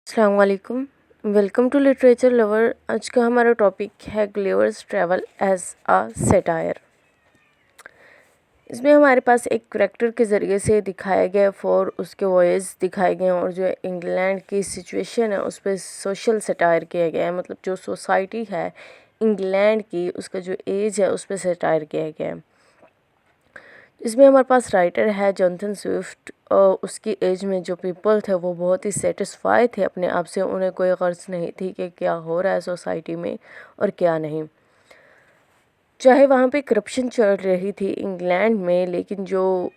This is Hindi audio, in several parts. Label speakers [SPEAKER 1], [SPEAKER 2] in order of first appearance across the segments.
[SPEAKER 1] अस्सलाम वालेकुम। Welcome to literature lover. आज का हमारा टॉपिक है Gulliver's travel as a satire. इसमें हमारे पास एक करेक्टर के ज़रिए से दिखाया गया फॉर उसके वॉयस दिखाए गए हैं और जो इंग्लैंड की सिचुएशन है उस पर सोशल सेटायर किया गया है। मतलब जो सोसाइटी है इंग्लैंड की, उसका जो एज है उस पर सेटायर किया गया है। इसमें हमारे पास राइटर है जॉनथन स्विफ्ट। उसकी एज में जो पीपल थे वो बहुत ही सेटिस्फाई थे अपने आप से, उन्हें कोई गर्ज नहीं थी कि क्या हो रहा है सोसाइटी में और क्या नहीं। चाहे वहाँ पे करप्शन चल रही थी इंग्लैंड में, लेकिन जो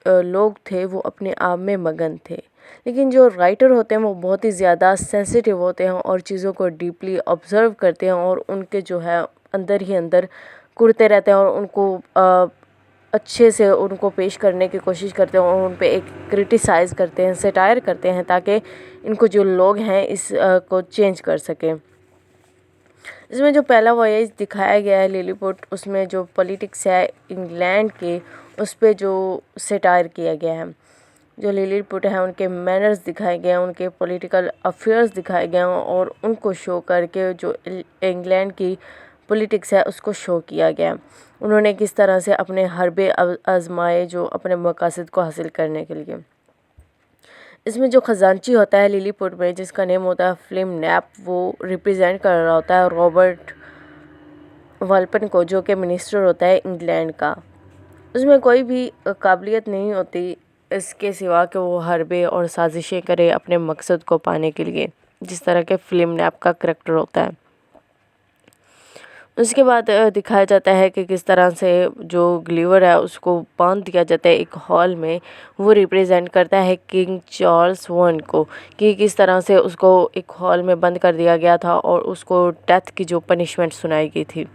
[SPEAKER 1] लोग थे वो अपने आप में मगन थे। लेकिन जो राइटर होते हैं वो बहुत ही ज़्यादा सेंसिटिव होते हैं और चीज़ों को डीपली ऑब्ज़र्व करते हैं और उनके जो है अंदर ही अंदर कुढ़ते रहते हैं और उनको अच्छे से उनको पेश करने की कोशिश करते हैं और उन पे एक क्रिटिसाइज़ करते हैं, सेटायर करते हैं, ताकि इनको जो लोग हैं को चेंज कर सकें। इसमें जो पहला वॉयेज दिखाया गया है लिलीपुट, उसमें जो पॉलिटिक्स है इंग्लैंड के उस पे जो सेटायर किया गया है। जो लिलीपुट है उनके मैनर्स दिखाए गए हैं, उनके पॉलिटिकल अफेयर्स दिखाए गए हैं और उनको शो करके जो इंग्लैंड की पॉलिटिक्स है उसको शो किया गया। उन्होंने किस तरह से अपने हरबे आजमाए जो अपने मकासद को हासिल करने के लिए। इसमें जो ख़जानची होता है लिलीपुट में, जिसका नेम होता है फ्लिम नैप, वो रिप्रेजेंट कर रहा होता है रॉबर्ट वाल्पन को, जो कि मिनिस्टर होता है इंग्लैंड का। उसमें कोई भी काबिलियत नहीं होती इसके सिवा कि वो हरबे और साजिशें करे अपने मकसद को पाने के लिए, जिस तरह के फिल्म नैप का करैक्टर होता है। उसके बाद दिखाया जाता है कि किस तरह से जो ग्लीवर है उसको बांध दिया जाता है एक हॉल में। वो रिप्रेजेंट करता है किंग चार्ल्स वन को, कि किस तरह से उसको एक हॉल में बंद कर दिया गया था और उसको डेथ की जो पनिशमेंट सुनाई गई थी।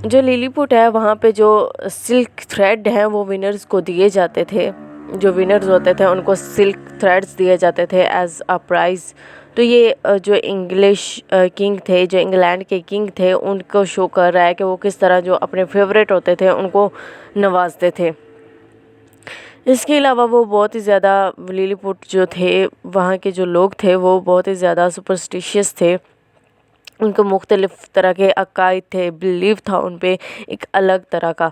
[SPEAKER 1] जो लिलीपुट है वहाँ पे जो सिल्क थ्रेड हैं वो विनर्स को दिए जाते थे। जो विनर्स होते थे उनको सिल्क थ्रेड्स दिए जाते थे एज अ प्राइज़। तो ये जो इंग्लिश किंग थे, जो इंग्लैंड के किंग थे, उनको शो कर रहा है कि वो किस तरह जो अपने फेवरेट होते थे उनको नवाजते थे। इसके अलावा वो बहुत ही ज़्यादा लिलीपुट जो थे, वहाँ के जो लोग थे वो बहुत ही ज़्यादा सुपरस्टिशियस थे। उनको मुख्तलिफ़ तरह के अकायद थे, बिलीव था उन पे एक अलग तरह का।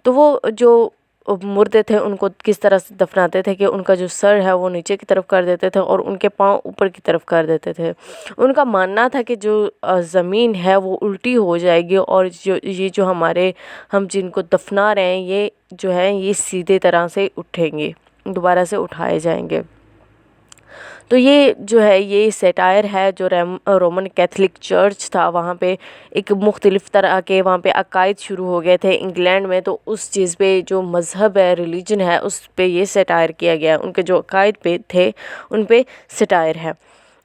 [SPEAKER 1] तो वो जो मुर्दे थे उनको किस तरह से दफनाते थे कि उनका जो सर है वो नीचे की तरफ कर देते थे और उनके पाँव ऊपर की तरफ कर देते थे। उनका मानना था कि जो ज़मीन है वो उल्टी हो जाएगी और जो हमारे हम जिनको दफना रहे हैं ये जो है ये सीधे तरह से उठेंगे, दोबारा से उठाए जाएंगे। तो ये जो है ये सेटायर है जो रोमन कैथोलिक चर्च था, वहाँ पे एक मुख्तलिफ़ तरह के वहाँ पे अकायद शुरू हो गए थे इंग्लैंड में। तो उस चीज़ पे जो मज़हब है, रिलीजन है, उस पे ये सेटायर किया गया। उनके जो अकायद पे थे उन पे सेटायर है।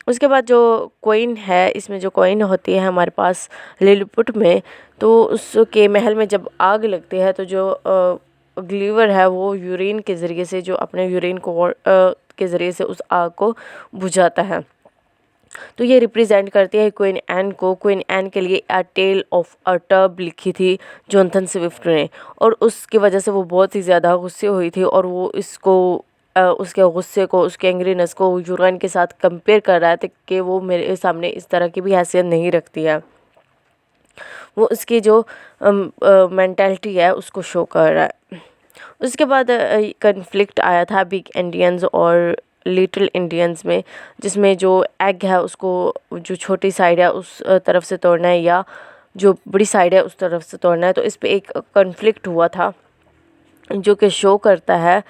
[SPEAKER 1] उसके बाद जो क्वीन है, इसमें जो क्वीन होती है हमारे पास लिलीपुट में, तो उसके महल में जब आग लगती है तो जो ग्लीवर है वो यूरिन के ज़रिए से जो अपने यूरिन को के ज़रिए से उस आग को बुझाता है। तो ये रिप्रेजेंट करती है क्वीन एन को। क्वीन एन के लिए अ टेल ऑफ अ टब लिखी थी जॉनथन स्विफ्ट ने और उसकी वजह से वो बहुत ही ज़्यादा गुस्से हुई थी और वो इसको उसके गुस्से को, उसके एंग्रीनेस को यूरान के साथ कंपेयर कर रहा था कि वो मेरे सामने इस तरह की भी हैसियत नहीं रखती है। वो उसकी जो मेंटालिटी है उसको शो कर रहा है। उसके बाद कन्फ्लिक्ट आया था बिग इंडियंस और लिटिल इंडियंस में, जिसमें जो एग है उसको जो छोटी साइड है उस तरफ से तोड़ना है या जो बड़ी साइड है उस तरफ से तोड़ना है। तो इस पे एक कन्फ्लिक्ट हुआ था जो कि शो करता है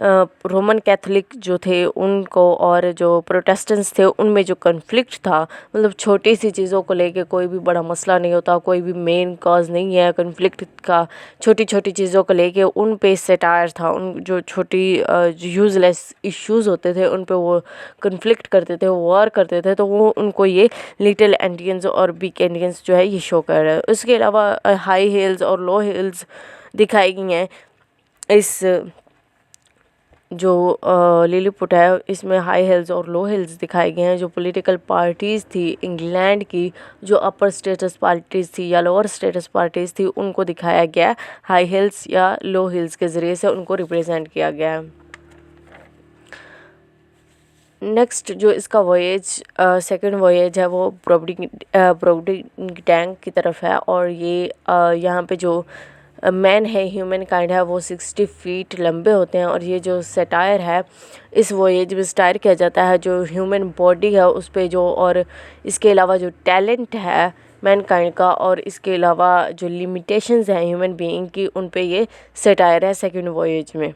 [SPEAKER 1] रोमन कैथोलिक जो थे उनको और जो प्रोटेस्टेंट्स थे उनमें जो कन्फ्लिक्ट था। मतलब छोटी सी चीज़ों को लेके कोई भी बड़ा मसला नहीं होता, कोई भी मेन कॉज नहीं है कन्फ्लिक्ट का। छोटी छोटी चीज़ों को लेके उन पे सेटायर था। उन जो छोटी यूज़लेस इश्यूज़ होते थे उन पे वो कन्फ्लिक्ट करते थे, वॉर करते थे। तो वो उनको ये लिटिल इंडियंस और बिग इंडियंस जो है ये शो कर रहा है। उसके अलावा हाई हिल्स और लो हिल्स दिखाई गई हैं। इस जो लिलीपुट है इसमें हाई हिल्स और लो हिल्स दिखाए गए हैं। जो पॉलिटिकल पार्टीज़ थी इंग्लैंड की, जो अपर स्टेटस पार्टीज़ थी या लोअर स्टेटस पार्टीज़ थी, उनको दिखाया गया हाई हिल्स या लो हिल्स के ज़रिए से उनको रिप्रेजेंट किया गया है। नेक्स्ट जो इसका वॉयेज सेकंड वॉयेज है वो ब्रोडी टैंक की तरफ है, और ये यहाँ पे जो मैन है, ह्यूमन काइंड है, वो 60 फीट लंबे होते हैं। और ये जो सटायर है इस वॉयेज में सटायर किया जाता है जो ह्यूमन बॉडी है उस पे जो, और इसके अलावा जो टैलेंट है मैन काइंड का, और इसके अलावा जो लिमिटेशंस हैं ह्यूमन बीइंग की, उन पे ये सटायर है सेकंड वॉयेज में।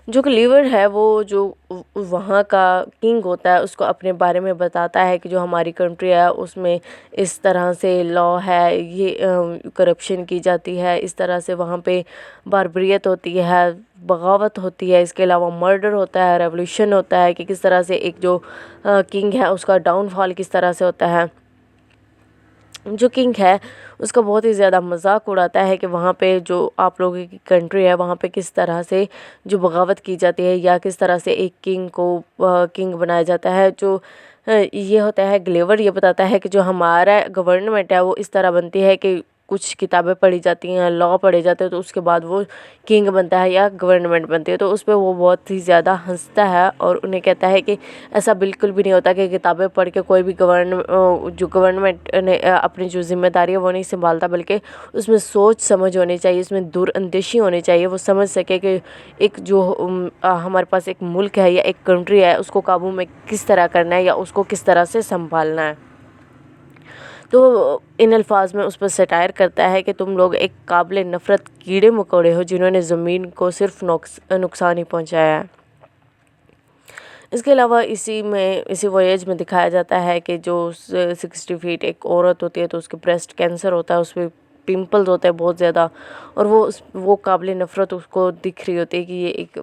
[SPEAKER 1] जो क्लीवर है वो जो वहाँ का किंग होता है उसको अपने बारे में बताता है कि जो हमारी कंट्री है उसमें इस तरह से लॉ है, ये करप्शन की जाती है, इस तरह से वहाँ पे बारबरियत होती है, बगावत होती है, इसके अलावा मर्डर होता है, रेवोल्यूशन होता है, कि किस तरह से एक जो किंग है उसका डाउनफॉल किस तरह से होता है। जो किंग है उसका बहुत ही ज़्यादा मजाक उड़ाता है कि वहाँ पे जो आप लोगों की कंट्री है वहाँ पे किस तरह से जो बगावत की जाती है, या किस तरह से एक किंग को किंग बनाया जाता है। जो ये होता है ग्लेवर, ये बताता है कि जो हमारा गवर्नमेंट है वो इस तरह बनती है कि कुछ किताबें पढ़ी जाती हैं, लॉ पढ़े जाते हैं, तो उसके बाद वो किंग बनता है या गवर्नमेंट बनती है। तो उस पर वो बहुत ही ज़्यादा हंसता है और उन्हें कहता है कि ऐसा बिल्कुल भी नहीं होता कि किताबें पढ़ के कोई भी जो गवर्नमेंट ने अपनी जो जिम्मेदारी है वो नहीं संभालता, बल्कि उसमें सोच समझ होनी चाहिए, उसमें दूरअंदेशी होनी चाहिए, वो समझ सके कि एक जो हमारे पास एक मुल्क है या एक कंट्री है उसको काबू में किस तरह करना है या उसको किस तरह से संभालना है। तो इन अल्फाज में उस पर सटायर करता है कि तुम लोग एक काबिल नफ़रत कीड़े मकोड़े हो जिन्होंने ज़मीन को सिर्फ नुकसान ही पहुंचाया है। इसके अलावा इसी वॉयेज में दिखाया जाता है कि जो 60 फीट एक औरत होती है तो उसके ब्रेस्ट कैंसर होता है, उस पर पिंपल्स होते हैं बहुत ज़्यादा, और वो काबिल नफ़रत उसको दिख रही होती है कि ये एक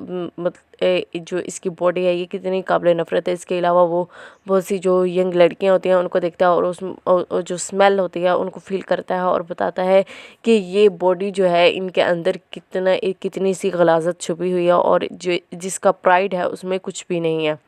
[SPEAKER 1] जो इसकी बॉडी है ये कितनी काबिल नफ़रत है। इसके अलावा वो बहुत सी जो यंग लड़कियां होती हैं उनको देखता है और जो स्मेल होती है उनको फील करता है और बताता है कि ये बॉडी जो है इनके अंदर कितनी सी गलाजत छुपी हुई है, और जो जिसका प्राइड है उसमें कुछ भी नहीं है।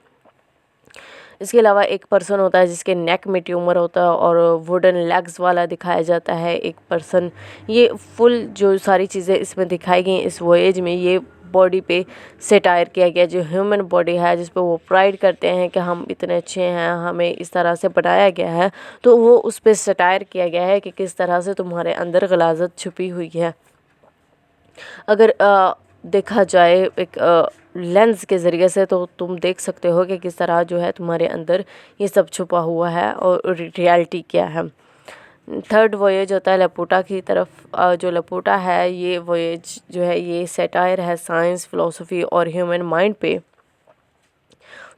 [SPEAKER 1] इसके अलावा एक पर्सन होता है जिसके नेक में ट्यूमर होता है और वुडन लेग्स वाला दिखाया जाता है एक पर्सन। ये फुल जो सारी चीज़ें इसमें दिखाई गई इस वॉयेज में, ये बॉडी पे सटायर किया गया जो ह्यूमन बॉडी है जिस पे वो प्राइड करते हैं कि हम इतने अच्छे हैं, हमें इस तरह से बनाया गया है। तो वो उस पर सटायर किया गया है कि किस तरह से तुम्हारे अंदर गलाजत छुपी हुई है। अगर देखा जाए एक लेंस के ज़रिए से तो तुम देख सकते हो कि किस तरह जो है तुम्हारे अंदर ये सब छुपा हुआ है और रियलिटी क्या है। थर्ड वॉयेज होता है लपूटा की तरफ। जो लपूटा है ये वॉयेज जो है ये सटायर है साइंस, फ़िलासफ़ी और ह्यूमन माइंड पे।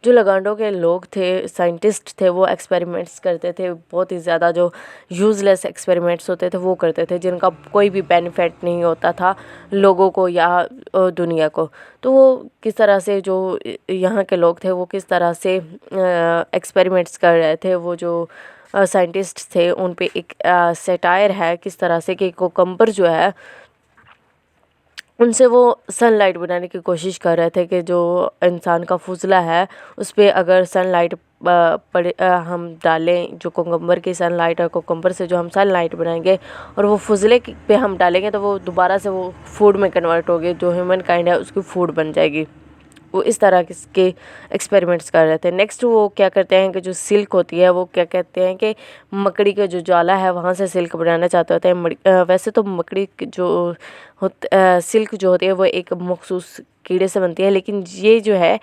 [SPEAKER 1] जो लगांडो के लोग थे, साइंटिस्ट थे, वो एक्सपेरिमेंट्स करते थे, बहुत ही ज़्यादा जो यूज़लेस एक्सपेरिमेंट्स होते थे वो करते थे जिनका कोई भी बेनिफिट नहीं होता था लोगों को या दुनिया को। तो वो किस तरह से जो यहाँ के लोग थे वो किस तरह से एक्सपेरिमेंट्स कर रहे थे, वो जो साइंटिस्ट थे उन पे एक सटायर है किस तरह से कि कोकम्बर जो है उनसे वो सनलाइट बनाने की कोशिश कर रहे थे कि जो इंसान का फुजला है उस पर अगर सनलाइट हम डालें, जो कोकम्बर की सनलाइट है, कोकम्बर से जो हम सनलाइट बनाएंगे और वो फुजले पे हम डालेंगे तो वो दोबारा से वो फूड में कन्वर्ट होगी, जो ह्यूमन काइंड है उसकी फूड बन जाएगी। वो इस तरह के एक्सपेरिमेंट्स कर रहे थे। नेक्स्ट वो क्या करते हैं कि जो सिल्क होती है वो क्या कहते हैं कि मकड़ी का जो जाला है वहाँ से सिल्क बनाना चाहते होते हैं। वैसे तो मकड़ी जो सिल्क जो होती है वो एक मखसूस कीड़े से बनती है, लेकिन ये जो है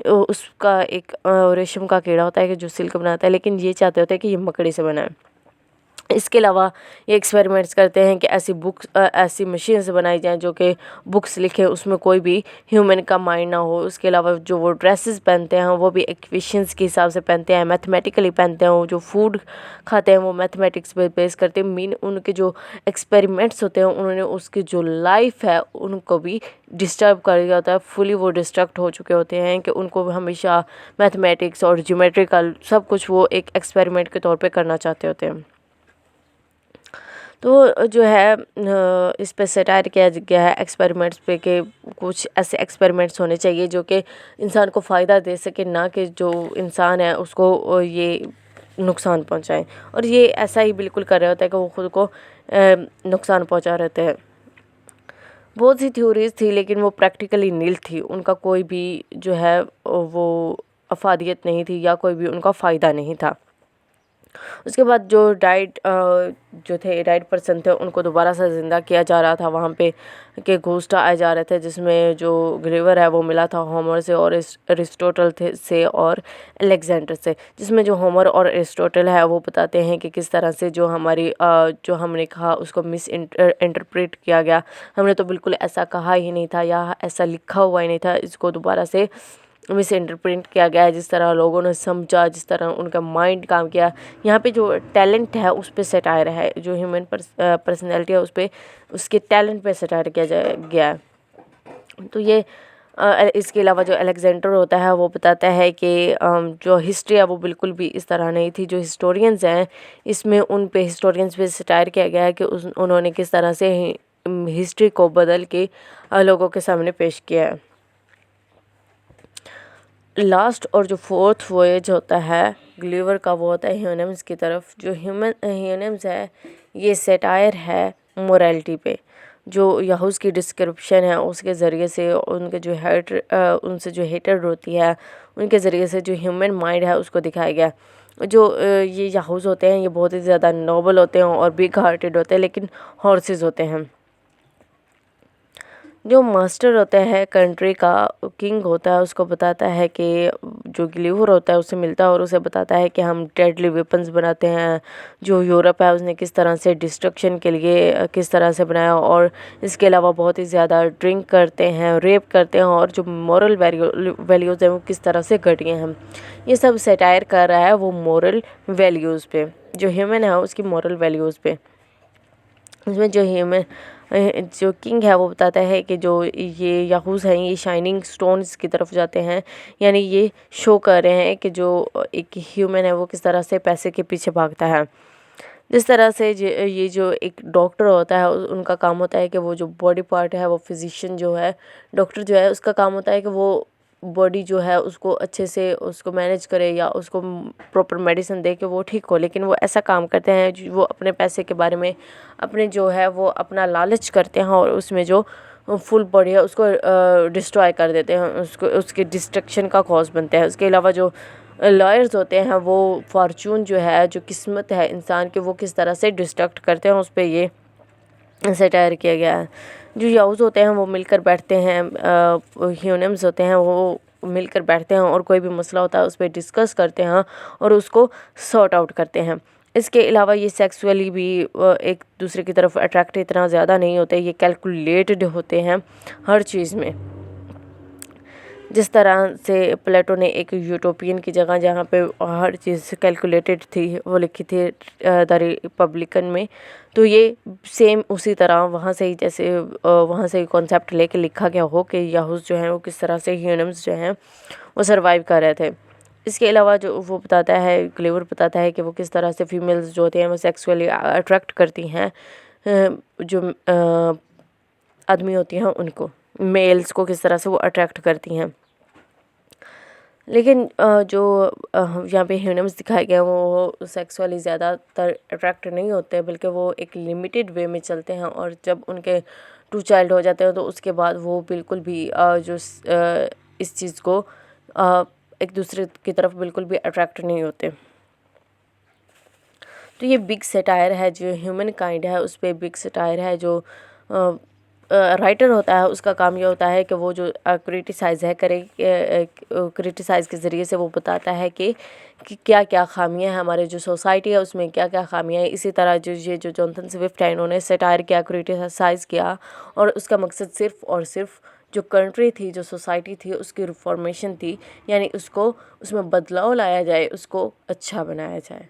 [SPEAKER 1] उसका एक रेशम का कीड़ा होता है कि जो सिल्क बनाता है, लेकिन ये चाहते होते हैं कि ये मकड़ी से बना है। इसके अलावा ये एक्सपेरिमेंट्स करते हैं कि ऐसी मशीन्स बनाई जाएँ जो कि बुक्स लिखे, उसमें कोई भी ह्यूमन का माइंड ना हो। उसके अलावा जो वो ड्रेसेस पहनते हैं वो भी इक्वेशंस के हिसाब से पहनते हैं, मैथमेटिकली पहनते हैं। वो जो फूड खाते हैं वो मैथमेटिक्स पे बेस करते हैं। मीन उनके जो एक्सपेरिमेंट्स होते हैं उन्होंने उसकी जो लाइफ है उनको भी डिस्टर्ब कर दिया होता है, फुली वो डिस्ट्रक्ट हो चुके होते हैं कि उनको हमेशा मैथमेटिक्स और ज्योमेट्रिकल सब कुछ वो एक एक्सपेरिमेंट के तौर पे करना चाहते होते हैं। तो जो है इस पे सटायर किया गया है एक्सपेरिमेंट्स पे कि कुछ ऐसे एक्सपेरिमेंट्स होने चाहिए जो कि इंसान को फ़ायदा दे सके, ना कि जो इंसान है उसको ये नुकसान पहुंचाए। और ये ऐसा ही बिल्कुल कर रहे होते हैं कि वो ख़ुद को नुकसान पहुंचा रहते हैं। बहुत सी थ्योरीज़ थी लेकिन वो प्रैक्टिकली नील थी, उनका कोई भी जो है वो अफादियत नहीं थी या कोई भी उनका फ़ायदा नहीं था। उसके बाद जो डाइड पर्सन थे उनको दोबारा से ज़िंदा किया जा रहा था वहाँ पे, के घोस्ट आए जा रहे थे, जिसमें जो ग्लिवर है वो मिला था होमर से और अरिस्टोटल से और अलेक्जेंडर से, जिसमें जो होमर और अरिस्टोटल है वो बताते हैं कि किस तरह से जो हमारी जो हमने कहा उसको इंटरप्रेट किया गया। हमने तो बिल्कुल ऐसा कहा ही नहीं था या ऐसा लिखा हुआ ही नहीं था, इसको दोबारा से मिस इंटरप्रेट किया गया है, जिस तरह लोगों ने समझा, जिस तरह उनका माइंड काम किया। यहाँ पे जो टैलेंट है उस पे सटायर है, जो ह्यूमन पर्सनैलिटी है उस पे, उसके टैलेंट पे सटायर किया गया है। तो ये इसके अलावा जो अलेक्जेंडर होता है वो बताता है कि जो हिस्ट्री है वो बिल्कुल भी इस तरह नहीं थी। जो हिस्टोरियंस हैं इसमें उन पे हिस्टोरियंस पे सटायर किया गया है कि उन्होंने किस तरह से हिस्ट्री को बदल के लोगों के सामने पेश किया है। लास्ट और जो फोर्थ वॉयज होता है ग्लिवर का वो होता है ह्यूनम्स की तरफ। जो ह्यूनम्स है ये सेटायर है मोरालिटी पे। जो यहूस की डिस्क्रिप्शन है उसके ज़रिए से उनके जो उनसे जो हेटर होती है उनके ज़रिए से जो ह्यूमन माइंड है उसको दिखाया गया। जो ये यहूस होते हैं ये बहुत ही ज़्यादा नोबल होते हैं और बिग हार्टेड होते हैं, लेकिन हॉर्सेस होते हैं। जो मास्टर होता है कंट्री का, किंग होता है, उसको बताता है कि जो ग्लिवर होता है उससे मिलता है और उसे बताता है कि हम डेडली वेपन्स बनाते हैं। जो यूरोप है उसने किस तरह से डिस्ट्रक्शन के लिए किस तरह से बनाया, और इसके अलावा बहुत ही ज़्यादा ड्रिंक करते हैं, रेप करते हैं, और जो मॉरल वैल्यूज़ हैं वो किस तरह से घटिया हैं। ये सब सेटायर कर रहा है वो मॉरल वैल्यूज़ पे, जो ह्यूमन है उसकी मॉरल वैल्यूज़ पे। इसमें जो किंग है वो बताता है कि जो ये याहूस हैं ये शाइनिंग स्टोन्स की तरफ जाते हैं, यानी ये शो कर रहे हैं कि जो एक ह्यूमन है वो किस तरह से पैसे के पीछे भागता है। जिस तरह से ये जो एक डॉक्टर होता है उनका काम होता है कि वो जो बॉडी पार्ट है वो फिजिशियन जो है, डॉक्टर जो है उसका काम होता है कि वो बॉडी जो है उसको अच्छे से उसको मैनेज करे या उसको प्रॉपर मेडिसिन दे के वो ठीक हो। लेकिन वो ऐसा काम करते हैं वो अपने पैसे के बारे में अपने जो है वो अपना लालच करते हैं और उसमें जो फुल बॉडी है उसको डिस्ट्रॉय कर देते हैं, उसको उसके डिस्ट्रक्शन का कॉज बनते हैं। उसके अलावा जो लॉयर्स होते हैं वो फॉर्चून जो है, जो किस्मत है इंसान की, वो किस तरह से डिस्ट्रक्ट करते हैं उस पर ये सटायर किया गया है। जो याउस होते हैं वो मिलकर बैठते हैं, ह्यूनम्स होते हैं वो मिलकर बैठते हैं और कोई भी मसला होता है उस पर डिस्कस करते हैं और उसको सॉर्ट आउट करते हैं। इसके अलावा ये सेक्सुअली भी एक दूसरे की तरफ अट्रैक्ट इतना ज़्यादा नहीं होते, ये कैलकुलेटेड होते हैं हर चीज़ में। जिस तरह से प्लेटो ने एक यूटोपियन की जगह जहाँ पे हर चीज़ कैलकुलेटेड थी वो लिखी थी द रिपब्लिकन में, तो ये सेम उसी तरह वहाँ से ही जैसे वहाँ से कॉन्सेप्ट लेके लिखा गया हो कि याहूस जो हैं वो किस तरह से ह्यूमन्स जो हैं वो सर्वाइव कर रहे थे। इसके अलावा जो वो बताता है, ग्लिवर बताता है कि वो किस तरह से फीमेल्स जो होती हैं वो सेक्सुअली अट्रैक्ट करती हैं जो आदमी होती हैं उनको, मेल्स को किस तरह से वो अट्रैक्ट करती हैं। लेकिन जो यहाँ पे ह्यूमन्स दिखाए गए हैं वो सेक्सुअली ज़्यादातर अट्रैक्ट नहीं होते, बल्कि वो एक लिमिटेड वे में चलते हैं, और जब उनके 2 चाइल्ड हो जाते हैं तो उसके बाद वो बिल्कुल भी इस चीज़ को एक दूसरे की तरफ बिल्कुल भी अट्रैक्ट नहीं होते। तो ये बिग सेटायर है, जो ह्यूमन काइंड है उस पर बिग सेटायर है। जो राइटर होता है उसका काम ये होता है कि वो जो क्रिटिसाइज़ के ज़रिए से वो बताता है कि क्या क्या खामियां हैं हमारे जो सोसाइटी है उसमें, क्या क्या खामियां हैं। इसी तरह जो जॉनसन स्विफ्ट है इन्होंने सेटायर किया, क्रिटिसाइज़ किया, और उसका मकसद सिर्फ़ और सिर्फ जो कंट्री थी, जो सोसाइटी थी उसकी रिफॉर्मेशन थी, यानी उसको उसमें बदलाव लाया जाए, उसको अच्छा बनाया जाए।